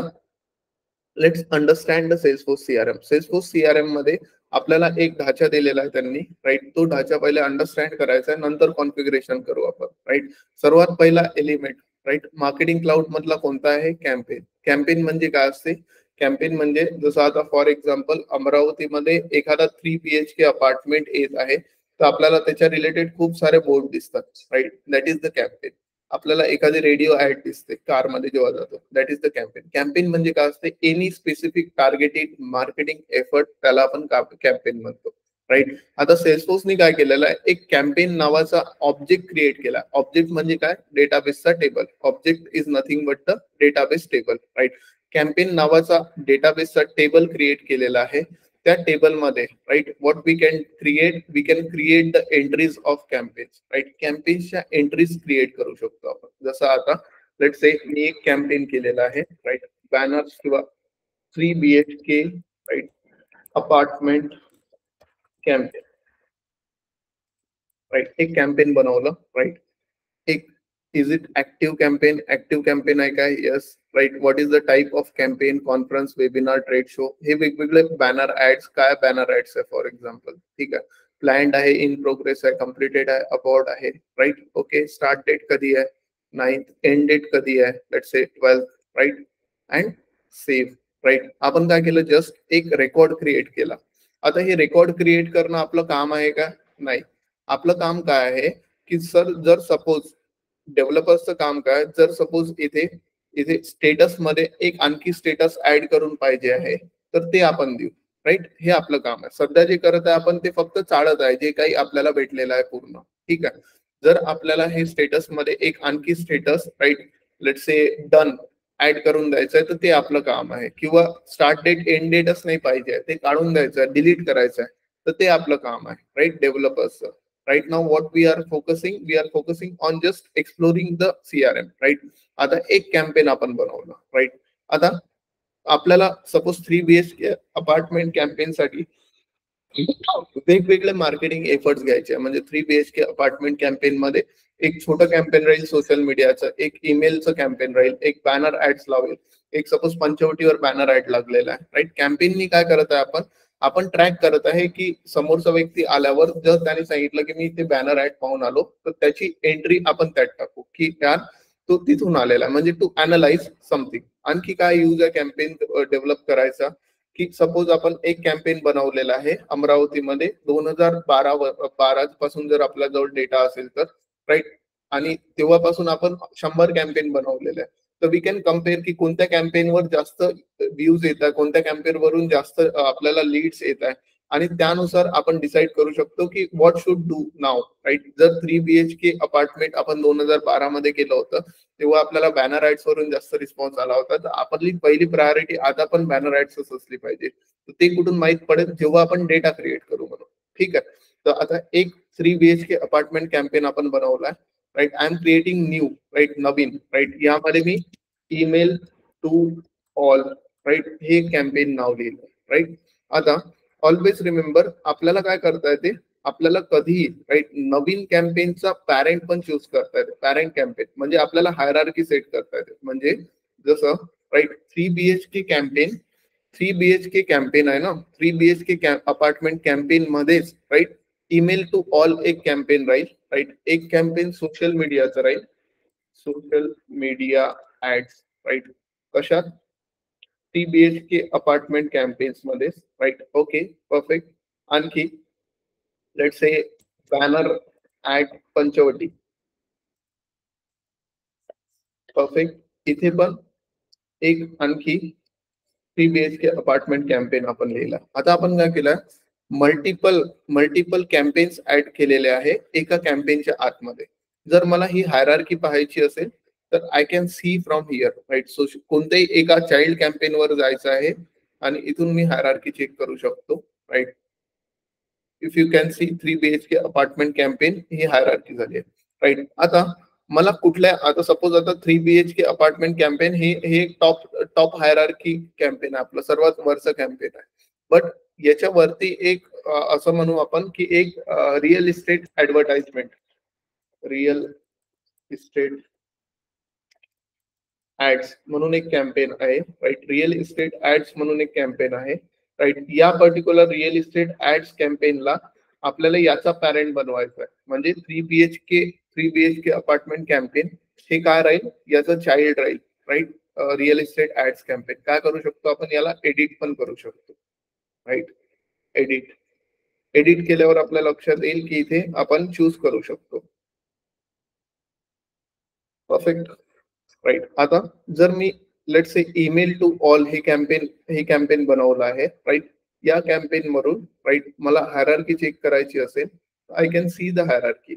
[SPEAKER 1] let's understand the Salesforce CRM. Salesforce CRM मध्ये आपल्याला एक ढाचा दिलेला आहे त्यांनी. राईट, तो ढाचा पहिले अंडरस्टँड करायचा आहे, नंतर कॉन्फिगरेशन करू आपण. राईट, सर्वात पहिला एलिमेंट, राईट, मार्केटिंग क्लाउड मधला कोणता आहे? कॅम्पेन. कॅम्पेन म्हणजे काय असते? कॅम्पेन म्हणजे जसं आता फॉर एक्झाम्पल अमरावतीमध्ये एखादा 3 BHK अपार्टमेंट येत आहे, तर आपल्याला त्याच्या रिलेटेड खूप सारे बोर्ड दिसतात. Right, that is the campaign. आपल्याला एखादी रेडिओ ऍड दिसते कारमध्ये जेव्हा जातो, that is the campaign. Campaign म्हणजे काय असते? Any specific targeted marketing effort, त्याला आपण कॅम्पेन म्हणतो. राईट, आता सेल्सफोर्सनी काय केलेलं आहे? एक कॅम्पेन नावाचा ऑब्जेक्ट क्रिएट केला. ऑब्जेक्ट म्हणजे काय? डेटाबेसचा table. Object is nothing but the database table. Right, campaign नावाचा डेटाबेसचा टेबल क्रिएट केलेला आहे. त्या टेबलमध्ये, right, what we can create the entries of campaigns. Right, कॅम्पेन्सच्या एंट्रीज क्रिएट करू शकतो आपण. जसं आता लेट से मी एक कॅम्पेन केलेला आहे. राईट, बॅनर्स किंवा 3 BHK, right, apartment campaign. Right, एक कॅम्पेन बनवलं. राईट, एक is it active campaign? Active campaign आहे काय? Yes. Right, what is the type of campaign? Conference, webinar, trade show. हे वेगवेगळे बॅनर ऍड्स. काय बॅनर ऍड्स आहे फॉर एक्झाम्पल? ठीक आहे. प्लॅन्ड आहे, इन प्रोग्रेस आहे, कम्प्लिटेड आहे, अबाउट आहे. Right, okay. स्टार्ट डेट कधी आहे? 9th. एंड डेट कधी आहे? Let's say 12th. Right, and save. Right, आपण काय केलं? जस्ट एक रेकॉर्ड क्रिएट केला. आता हे रेकॉर्ड क्रिएट करणं आपलं काम आहे का? नाही. आपलं काम काय आहे की सर, जर सपोज डेव्हलपर्सचं काम काय, जर सपोज इथे स्टेटस मध्ये एक आणखी स्टेटस ऍड करून पाहिजे आहे, तर ते आपण देऊ. राईट, हे आपलं काम आहे. सध्या जे करत आहे आपण ते फक्त चालत आहे जे काही आपल्याला भेटलेलं आहे पूर्ण. ठीक आहे. जर आपल्याला हे स्टेटस मध्ये एक आणखी status, right, let's say done, add करून द्यायचंय, तर ते आपलं काम आहे. किंवा स्टार्ट डेट, एंड डेटच नाही पाहिजे, ते काढून द्यायचं आहे, डिलीट करायचं आहे, तर ते आपलं काम आहे. Right, डेव्हलपर्सचं. Right now what we are focusing on just exploring the CRM. Right, आता एक कॅम्पेन आपण बनवलं. राईट, आता आपल्याला सपोज 3 BHK अपार्टमेंट कॅम्पेन साठी वेगवेगळे मार्केटिंग एफर्ट्स घ्यायचे. म्हणजे 3 BHK अपार्टमेंट कॅम्पेन मध्ये एक छोटं कॅम्पेन राहील सोशल मीडियाचं, एक ईमेलचं कॅम्पेन राहील, एक बॅनर ऍड्स लावेल, एक सपोज पंचवटीवर बॅनर ऍड लागलेला आहे. राईट, कॅम्पेननी काय करत आहे? आपण ट्रॅक करत आहे की समोरचा व्यक्ती आल्यावर जर त्याने सांगितलं की मी ते बॅनर ऍड पाहून आलो, तर त्याची एंट्री आपण त्यात टाकू की यार तो तिथून आलेला आहे. म्हणजे टू अनालाइज समथिंग. आणखी काय यूज आहे कॅम्पेन डेव्हलप करायचा? की सपोज आपण एक कॅम्पेन बनवलेला आहे अमरावतीमध्ये 2012 पासून, जर आपल्या जवळ डेटा असेल तर. राईट, आणि तेव्हापासून आपण 100 कॅम्पेन बनवलेले आहे. तर वी कॅन कम्पेअर की कोणत्या कॅम्पेनवर जास्त व्ह्यूज येत आहे, कोणत्या कॅम्पेन वरून जास्त आपल्याला लीड्स येत आहे, आणि त्यानुसार आपण डिसाईड करू शकतो की व्हॉट शुड डू नाव, राईट. जर 3 BHK अपार्टमेंट आपण 2012 मध्ये केलं होतं तेव्हा आपल्याला बॅनर ऍड्स वरून जास्त रिस्पॉन्स आला होता, तर आपली पहिली प्रायोरिटी आता पण बॅनर ऍड्सच असली पाहिजे. तर ते कुठून माहित पडेल, जेव्हा आपण डेटा क्रिएट करू म्हणून. ठीक आहे. तर आता एक 3 BHK अपार्टमेंट कॅम्पेन आपण बनवलाय, right. I am creating new, right, नवीन, राईट. यामध्ये मी ईमेल टू ऑल, राईट, हे कॅम्पेन नाव लिहिलं, राईट. आता ऑलवेज रिमेंबर, आपल्याला काय करता येते, आपल्याला कधीही, राईट, नवीन कॅम्पेनचा पॅरेंट पण चूज करता येते. पॅरेंट कॅम्पेन म्हणजे आपल्याला हायरार्की सेट करता येते. म्हणजे जसं, right, 3 BHK campaign, 3 BHK campaign आहे ना, 3 BHK अपार्टमेंट कॅम्पेन मध्येच, राईट, ईमेल टू ऑल एक कॅम्पेन राहील, राईट. एक कॅम्पेन सोशल मीडियाचं राहील, सोशल मीडिया ऍड्स, राईट. कशात? 3 BHK अपार्टमेंट कॅम्पेन्स मध्ये, राईट. Okay, perfect. आणखी let's say banner at Panchavati, perfect. इथे पण एक आणखी 3 BHK अपार्टमेंट कॅम्पेन आपण लिहिला. आता आपण काय केलं, मल्टिपल कॅम्पेन्स ऍड केलेले आहे एका कॅम्पेनच्या आतमध्ये. जर मला ही हायरार्की पाहायची असेल तर I can see from here, right. So कोणत्याही एका चाइल्ड कॅम्पेन वर जायचं आहे आणि इथून मी हायरार्की चेक करू शकतो, right. If you can see 3 BHK apartment campaign ही हायरार्की झाली आहे, राईट. आता मला कुठल्या, आता सपोज आता 3 BHK अपार्टमेंट कॅम्पेन हे टॉप हायरार्की कॅम्पेन आहे, आपलं सर्वात वरचं कॅम्पेन आहे. बट याच्यावरती एक असं म्हणू आपण की एक real estate advertisement, real estate ads म्हणून एक कॅम्पेन आहे, राईट. रिअल इस्टेट ऍड्स म्हणून एक कॅम्पेन आहे, राईट. या पर्टिक्युलर रिअल इस्टेट ऍड्स कॅम्पेनला आपल्याला याचा पॅरेंट बनवायचा आहे. म्हणजे 3 BHK अपार्टमेंट कॅम्पेन हे काय राहील, याचं चाइल्ड राहील, right. Real estate ads campaign. काय करू शकतो आपण, याला एडिट पण करू शकतो, राईट. एडिट केल्यावर आपल्या लक्षात येईल की इथे आपण चूज करू शकतो, परफेक्ट, राईट. आता जर मी let's say email to all हे कॅम्पेन बनवलं आहे, राईट. या कॅम्पेन वरून, राईट, मला हायरार्की चेक करायची असेल, I can see the hierarchy.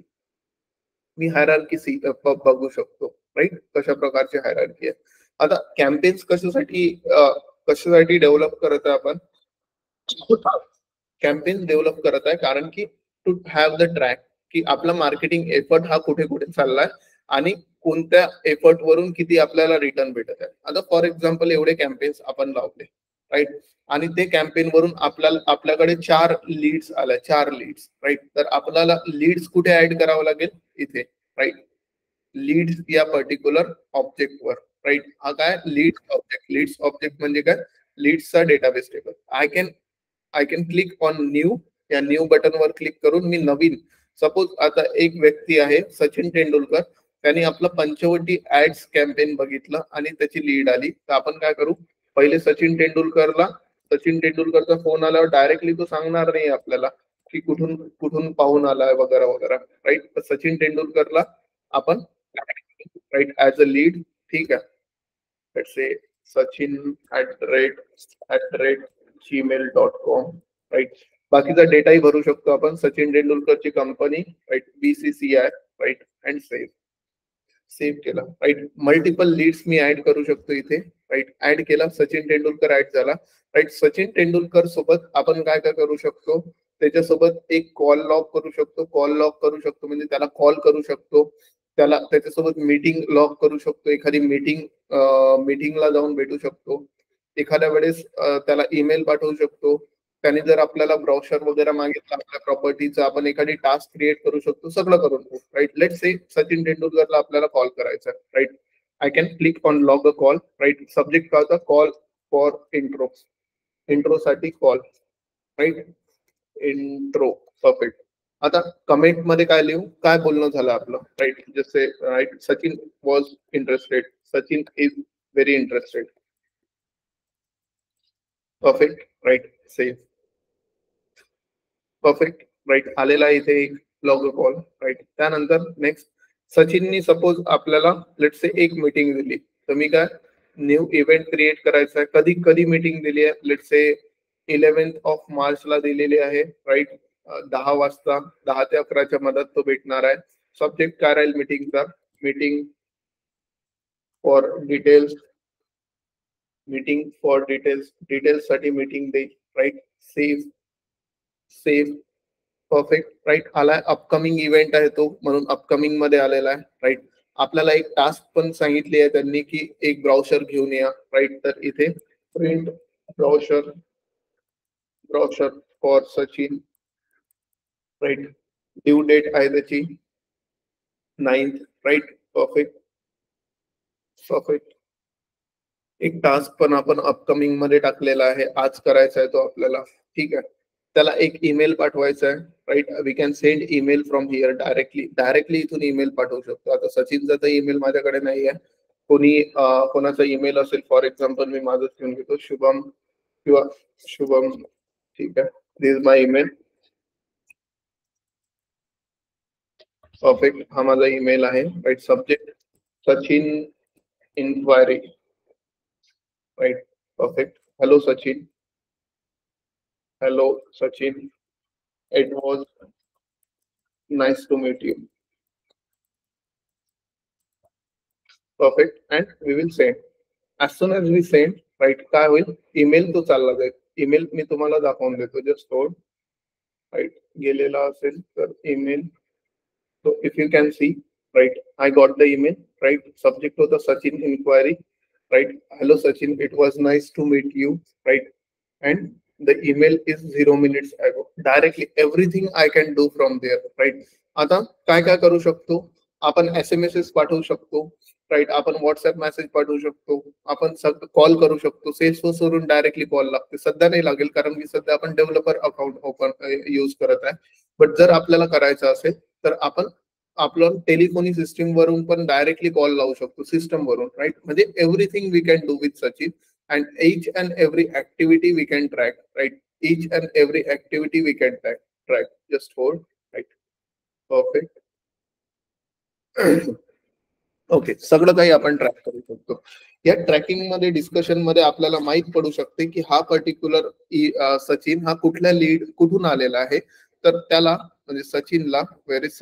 [SPEAKER 1] Me hierarchy बघू शकतो, राईट, कशा प्रकारची हायरार्की आहे. आता कॅम्पेन्स कशासाठी डेव्हलप करत आहे आपण, कॅम्पेन डेव्हलप करत आहे कारण की टू हॅव द ट्रॅक की आपला मार्केटिंग एफर्ट हा कुठे कुठे चाललाय आणि कोणत्या एफर्ट वरून किती आपल्याला रिटर्न भेटत आहे. आता फॉर एक्झाम्पल एवढे कॅम्पेन्स आपण लावले, राईट, आणि ते कॅम्पेन वरून आपल्याकडे 4 लीड्स आल्या, 4 लीड्स, राईट. तर आपल्याला लीड्स कुठे ऍड करावं लागेल, इथे, राईट. लीड्स या पर्टिक्युलर ऑब्जेक्ट वर, राईट. हा काय, लीड्स ऑब्जेक्ट म्हणजे काय, लीड्सचा database table. I can click on new, या न्यू बटन वर क्लिक करून मी नवीन, सपोज आता एक व्यक्ती आहे सचिन तेंडुलकर, त्यांनी आपलं पंचवटी ऍड्स कॅम्पेन बघितलं आणि त्याची लीड आली. तर आपण काय करू, पहिले सचिन तेंडुलकरचा फोन आल्यावर डायरेक्टली तो सांगणार नाही आपल्याला की कुठून कुठून पाहून आलाय वगैरे वगैरे, राईट. तर सचिन तेंडुलकरला आपण, राईट, ऍज अ लीड, ठीक आहे. Let's say sachin@gmail.com, right. बाकीचा डेटाही भरू शकतो आपण, सचिन तेंडुलकरची company, right, BCCI, right, and save केला, राईट. मल्टिपल लीड्स मी ऍड करू शकतो इथे, राईट. ऍड केला, सचिन तेंडुलकर ऍड झाला, राईट. सचिन तेंडुलकर सोबत आपण काय काय करू शकतो, त्याच्यासोबत एक कॉल लॉग करू शकतो म्हणजे त्याला कॉल करू शकतो, त्याच्यासोबत मीटिंग लॉग करू शकतो, एखादी मीटिंगला जाऊन भेटू शकतो, एखाद्या वेळेस त्याला ईमेल पाठवू शकतो. त्याने जर आपल्याला ब्राउशर वगैरे मागितलं आपल्या प्रॉपर्टीचं, आपण एखादी टास्क क्रिएट करू शकतो, सगळं करून, राईट. लेट्स से सचिन तेंडुलकरला आपल्याला कॉल करायचा, right. I can click on log a call, right. Subject काय होता, कॉल फॉर इंट्रोसाठी कॉल, राईट, इंट्रो, परफेक्ट. आता कमेंट मध्ये काय लिहू, काय बोलणं झालं आपलं, राईट. जसे, right, Sachin was interested, Sachin is very interested, perfect, right. Save, perfect, right. आलेला इथे एक लॉग कॉल, राईट. त्यानंतर नेक्स्ट, सचिननी सपोज आपल्याला लेट्स से एक मीटिंग दिली, तर मी काय, न्यू इव्हेंट क्रिएट करायचा आहे. कधी मीटिंग दिली आहे, लेट्स से 11th ऑफ मार्चला दिलेली आहे, राईट. 10 वाजता 10 ते 11च्या मधात तो भेटणार आहे. सब्जेक्ट काय राहील मीटिंगचा? Meeting for details, meeting for details, details साठी मीटिंग दे, राईट. Save perfect, right. आलाय. अपकमिंग इव्हेंट आहे तो, म्हणून अपकमिंग मध्ये आलेला आहे, राईट. आपल्याला एक टास्क पण सांगितली आहे त्यांनी की एक ब्राउशर घेऊन या, राईट. तर इथे print brochure for Sachin, right. Due date आहे त्याची 9th, राईट. परफेक्ट. एक टास्क पण आपण अपकमिंग मध्ये टाकलेला आहे, आज करायचा आहे तो आपल्याला, ठीक आहे. त्याला एक ईमेल पाठवायचा आहे, right. We can send email from here directly इथून ईमेल पाठवू शकतो. आता सचिनचा तर ईमेल माझ्याकडे नाही आहे. कोणाचा ईमेल असेल, फॉर एक्झाम्पल मी माझंच घेऊन घेतो, शुभम किंवा शुभम, ठीक आहे. This my email, perfect. हा माझा ईमेल आहे, right. Subject Sachin inquiry, right. Perfect. Hello Sachin, it was nice to meet you. Perfect. And we will send. As soon as we send, right, काय होईल? ईमेल तो चालला जाईल. ईमेल मी तुम्हाला दाखवून देतो, जस्ट होल्ड, राईट. गेलेला असेल तर email. So if you can see, right, I got the email, right. Subject होता Sachin inquiry, right. Hello Sachin, it was nice to meet you, right. And the email is 0 minutes ago. Directly everything I can do from there, right. आता काय काय करू शकतो आपण? SMS पाठवू शकतो, राईट. आपण व्हॉट्सअप मेसेज पाठवू शकतो, आपण कॉल करू शकतो. सेल्सफोर्स वरून डायरेक्टली कॉल लागते. सध्या नाही लागेल कारण की सध्या आपण डेव्हलपर अकाउंट ओपन यूज करत आहे. बट जर आपल्याला करायचं असेल तर आपण टेलिफोनी सिस्टीम वरून पण डायरेक्टली कॉल लावू शकतो, सिस्टम वरून, राईट. म्हणजे everything we can do with Sachin. and each and every activity we can track, right. Each and every activity we can track. Just hold, right. Perfect. Okay, सगळं काही आपण ट्रॅक करू शकतो. या ट्रॅकिंग मध्ये, डिस्कशन मध्ये आपल्याला माहित पडू शकते की हा पर्टिक्युलर सचिन हा कुठल्या लीड कुठून आलेला आहे. तर त्याला म्हणजे सचिनला, व्हेर इज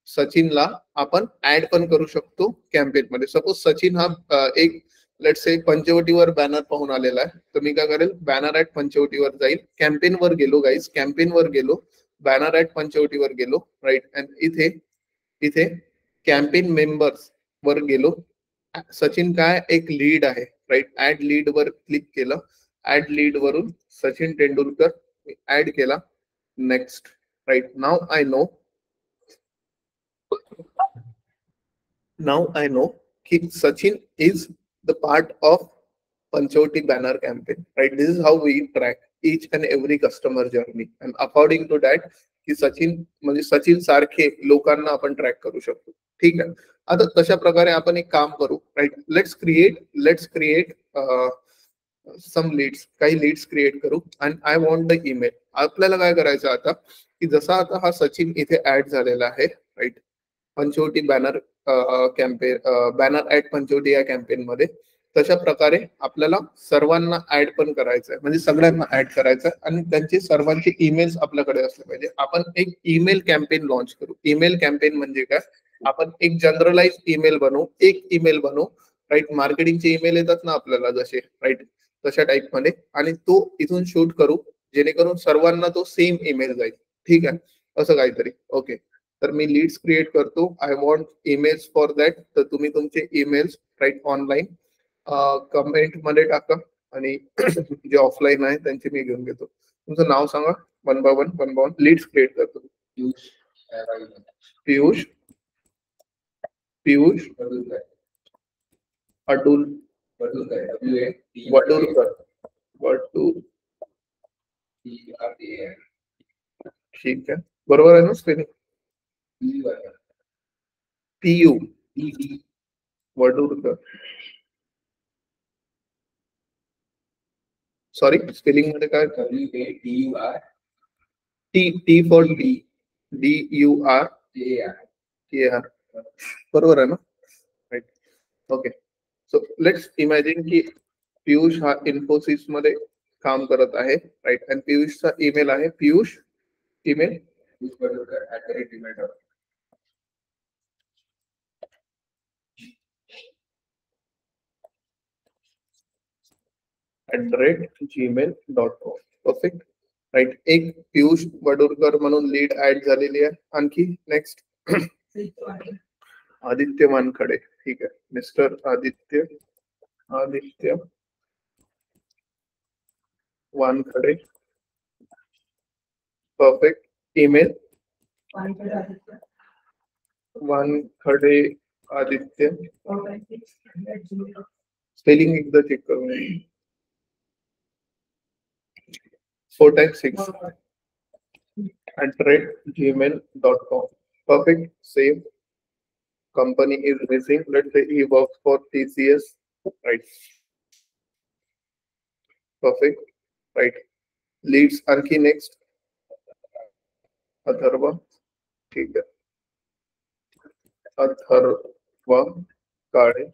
[SPEAKER 1] सचिनला आपण ऍड पण करू शकतो कॅम्पेन मध्ये. सपोज सचिन हा एक लेट से पंचवटीवर बॅनर पाहून आलेला आहे, तर मी काय करेल, बॅनर ऍट पंचवटीवर जाईल, कॅम्पेन वर गेलो गाईज, कॅम्पेन वर गेलो, बॅनर ऍट पंचवटीवर गेलो, राईट. अँड इथे कॅम्पेन मेंबर्स वर गेलो. सचिन काय एक लीड आहे, राईट. ऍड लीड वर क्लिक केलं, ऍड लीड वरून सचिन तेंडुलकर ऍड केला. Next, right. Now I know की Sachin is the part of Panchoti banner campaign, right. This is how we track each and every customer journey, and according to that की सचिन सारखे लोकांना आपण ट्रॅक करू शकतो, ठीक आहे. आता तशा प्रकारे आपण एक काम करू, right. Let's create some leads, काही लीड्स क्रिएट करू. आणि आय वॉन्ट द ईमेल. आपल्याला काय करायचं आता की जसा आता हा सचिन इथे ऍड झालेला आहे, right. Panchavati banner campaign, banner at Panchavati या कॅम्पेन मध्ये, तशा प्रकारे आपल्याला सर्वांना ऍड पण करायचंय, म्हणजे सगळ्यांना ऍड करायचंय आणि त्यांचे सर्वांचे ईमेल्स आपल्याकडे असले पाहिजे. आपण एक ईमेल कॅम्पेन लॉन्च करू. ईमेल कॅम्पेन म्हणजे काय? आपण एक जनरलाइज ईमेल बनवू, राईट. मार्केटिंगचे ईमेल येतात ना आपल्याला जसे, राईट, तशा टाईप मध्ये, आणि तो इथून शूट करू जेणेकरून सर्वांना तो सेम ईमेल जाईल, ठीक आहे. असं काहीतरी, ओके. तर मी लीड्स क्रिएट करतो. I want emails for that. तर तुम्ही तुमचे ईमेल्स, राईट, ऑनलाईन कमेंट मध्ये टाका आणि जे ऑफलाईन आहे त्यांचे मी घेऊन घेतो. तुमचं नाव सांगा, one by one leads create करतो. पियुष अटूल वडुलकर, ठीक आहे. बरोबर आहे ना spelling? PU Wadulkar. Sorry, spelling मध्ये काय? T for DUR. बरोबर आहे ना, right. Okay. So let's imagine की पियुष हा इन्फोसिस मध्ये काम करत आहे, राईट. आणि पियुषचा ईमेल आहे Piyush email @gmail.com. Perfect, right. एक पियुष वडोरकर म्हणून लीड ऍड झालेली आहे. आणखी नेक्स्ट आदित्य वानखडे. ठीक आहे, mister Aditya Wankhede. Perfect. Email Wankhede Aditya, spelling एकदा चेक करून 4 times 6 @gmail.com. Perfect. Save. Company is missing. Let's say he works for TCS. Right. Perfect. Right. Leads. आणखी next. अथर्व. ठीक आहे. Atharva Kale.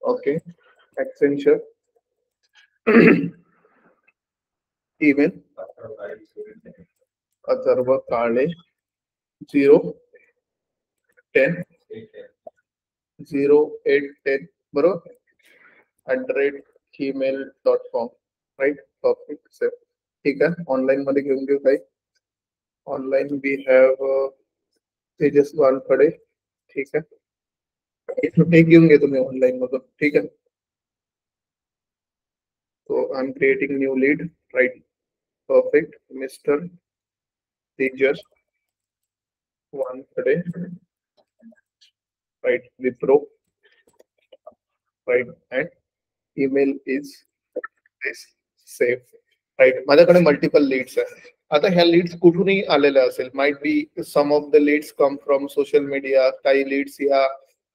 [SPEAKER 1] Okay. Accenture. Email Atharva Kale 0810 बरोबर @gmail.com. राईट. परफेक्ट. सेव. ठीक आहे. ऑनलाईन मध्ये घेऊन घेऊ काही. Online we have Tejas Wankhede. ठीक आहे, एक घेऊन घे तुम्ही ऑनलाईन मधून. ठीक आहे. So I'm creating new lead, right? Perfect. Mr. Tejas Wankhede, right? Wipro, right? And email is this. Save. Right. माझ्याकडे मल्टिपल लीड्स आहे. आता ह्या लीड्स कुठूनही आलेल्या असेल. Might be some of the leads come from social media. काही लीड्स ह्या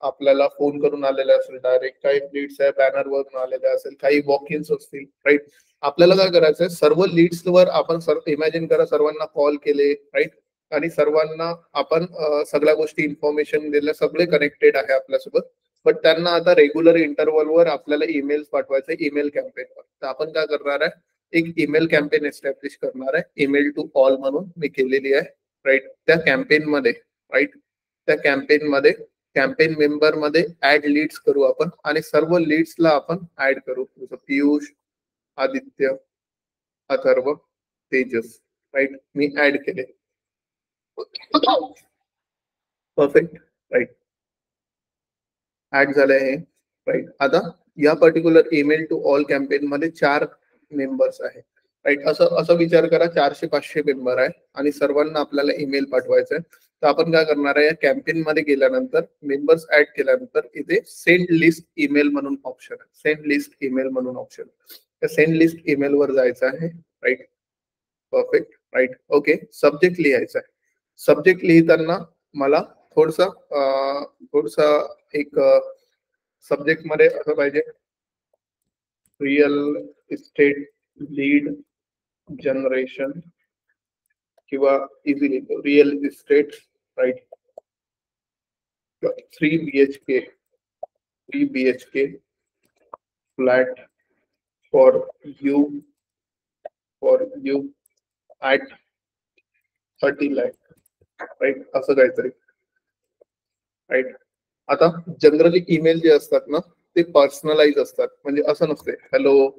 [SPEAKER 1] आपल्याला फोन करून आलेल्या असेल डायरेक्ट. काही लीड्स आहे बॅनर वरून आलेल्या असेल. काही वॉक-इन्स असतील, राईट. आपल्याला काय करायचंय, सर्व लीड्स वर आपण इमॅजिन करा सर्वांना कॉल केले, राईट. आणि सर्वांना आपण सगळ्या गोष्टी इन्फॉर्मेशन दिल्या, सगळे कनेक्टेड आहे आपल्यासोबत. बट त्यांना आता रेग्युलर इंटरव्हलवर आपल्याला ईमेल पाठवायचे ईमेल कॅम्पेनवर. तर आपण काय करणार आहे, एक ईमेल कॅम्पेन एस्टॅब्लिश करणार आहे. ईमेल टू ऑल म्हणून मी केलेली आहे, राईट. त्या कॅम्पेन मध्ये, राईट, त्या कॅम्पेन मध्ये कॅम्पेन मेंबर मध्ये ऍड लीड्स करू आपण. आणि सर्व लीड्सला आपण ऍड करू. जसं पियुष, आदित्य, अथर्व, तेजस, राईट. मी ऍड केले. Perfect, right. ऍड झाले आहे, राईट. आता या particular email to all campaign मध्ये 4 मेंबर्स आहे, राईट. असं विचार करा 400-500 मेंबर आहे आणि सर्वांना आपल्याला ईमेल पाठवायचं आहे. तर आपण काय करणार आहे, या कॅम्पेन मध्ये गेल्यानंतर मेंबर्स ऍड केल्यानंतर इथे सेंड लिस्ट ईमेल म्हणून ऑप्शन आहे. सेंड लिस्ट ईमेल म्हणून ऑप्शन. त्या सेंड लिस्ट ईमेल वर जायचं आहे, right. Perfect, right. Okay. Subject लिहायचा आहे. सब्जेक्ट लिहिताना मला थोडसा एक सब्जेक्ट मध्ये असं पाहिजे, रिअल इस्टेट लीड जनरेशन किंवा easily real estate, right. 3 BHK flat for you at 30 lakh, right. असं काहीतरी, राईट. आता जनरली ईमेल जे असतात ना ते पर्सनलाइज असतात. म्हणजे असं नसते hello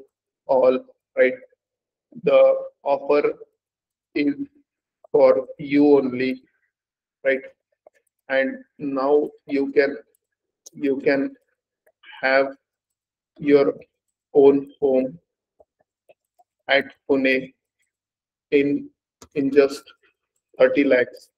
[SPEAKER 1] all, right. The offer is for you only, right. And now you can have your own home at Pune in just 30 lakhs.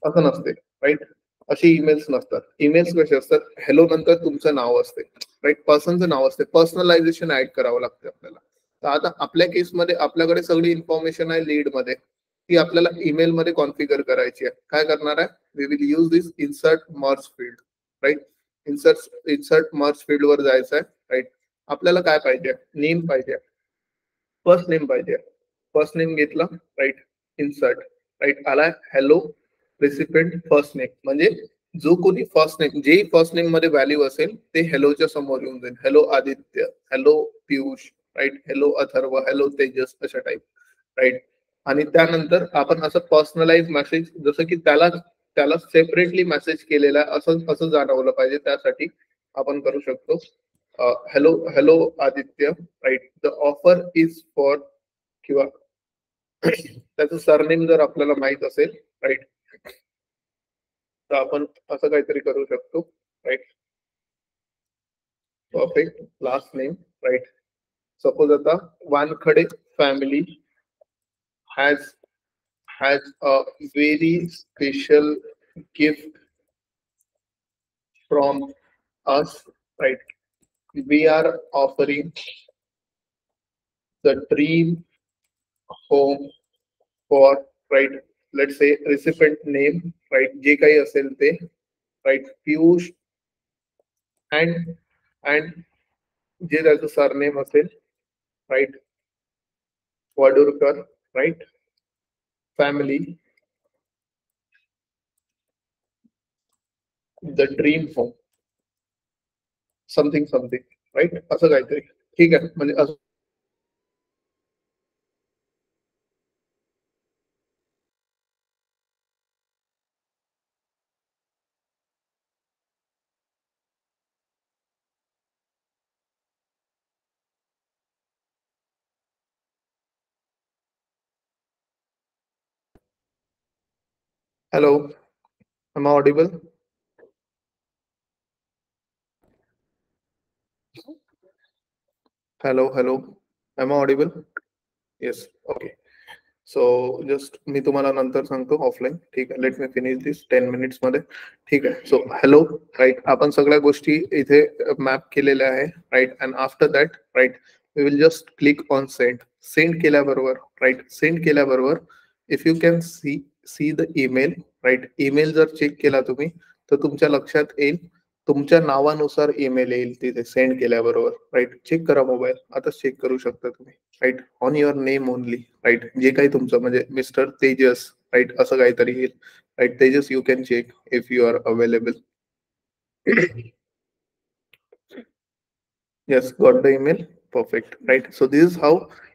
[SPEAKER 1] असं नसते, राईट. अशी ईमेल्स नसतात. ईमेल्स कसे असतात, हॅलो नंतर तुमचं नाव असते, राईट. पर्सनचं नाव असते. पर्सनलायझेशन ऍड करावं लागते आपल्याला. तर आता आपल्या केसमध्ये आपल्याकडे सगळी इन्फॉर्मेशन आहे लीड मध्ये, ती आपल्याला ईमेल मध्ये कॉन्फिगर करायची आहे. काय करणार आहे, we will use this insert merge field, right. Insert merge field वर जायचं आहे, राईट. आपल्याला काय पाहिजे, नेम पाहिजे, फर्स्ट नेम पाहिजे. फर्स्ट नेम घेतला, राईट. Insert, right. आलाय हॅलो रेसिपिएंट फर्स्ट नेम. म्हणजे जो कोणी फर्स्ट नेम, जे फर्स्ट नेम मध्ये व्हॅल्यू असेल ते हॅलोच्या समोर येऊन जाईल. Hello Aditya, hello Piyush, right, hello Atharva, hello Tejas, अशा टाईप, राईट. आणि त्यानंतर आपण असं पर्सनलाइज मेसेज, जसं की त्याला सेपरेटली मेसेज केलेला असं असं जाणवलं पाहिजे, त्यासाठी आपण करू शकतो hello hello Aditya, right, the offer is for, किंवा त्याचं सरनेम जर आपल्याला माहित असेल, राईट, तर आपण असं काहीतरी करू शकतो, right. Perfect, last name, right. Suppose आता Wankhede family has a very special gift from us, right? We are offering the dream home for, right? Let's say recipient name, right? जे काही असेल ते, right? Piyush and जे त्याचं सरनेम असेल, right? Wadurkar, right? Family, the dream home, something something, right? असं काहीतरी, ठीक आहे. म्हणजे असं hello, am I audible? Hello, am I audible? Yes, okay. So just मी तुम्हाला नंतर सांगतो ऑफलाईन, ठीक आहे. Let me finish this 10 minutes मध्ये, ठीक आहे. सो हॅलो, राईट, आपण सगळ्या गोष्टी इथे मॅप केलेल्या आहे, right. And after that, right, we will just click on send. Send केल्याबरोबर, राईट, सेंड केल्याबरोबर if you can see the email, right, email जर चेक केला तुम्ही तर तुमच्या लक्षात येईल, तुमच्या नावानुसार ईमेल येईल तिथे सेंड केल्याबरोबर, राईट. चेक करा मोबाईल, आता चेक करू शकता तुम्ही, right, on your name only, right. जे काही तुमचं म्हणजे मिस्टर तेजस, राईट, असं काहीतरी येईल, right. Tejas, you can check if you are available. Yes, got the email. Perfect. Right. So this is how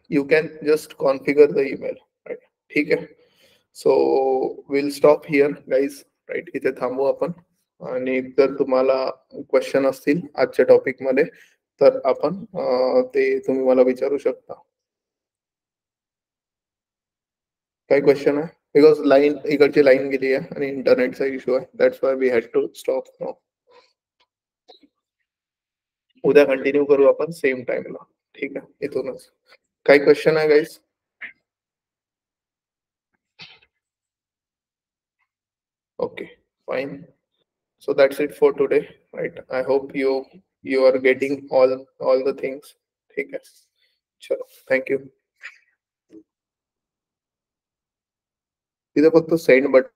[SPEAKER 1] you can just configure the email. Right. ठीक आहे. So we'll stop here, guys. Right. इथे थांबू आपण. आणि जर तुम्हाला क्वेश्चन असतील आजच्या टॉपिक मध्ये, तर आपण ते तुम्ही मला विचारू शकता. काय क्वेश्चन आहे? बिकॉज लाईन इकडची लाईन गेली आहे आणि इंटरनेटचा इश्यू आहे. That's why we had to stop now. उद्या कंटिन्यू करू आपण सेम टाइमला, ठीक आहे, इथूनच. काय क्वेश्चन आहे guys? Okay, fine. So that's it for today, right? I hope you are getting all the things. ठीक है, चलो, thank you. इधर फक्त सेंड बटन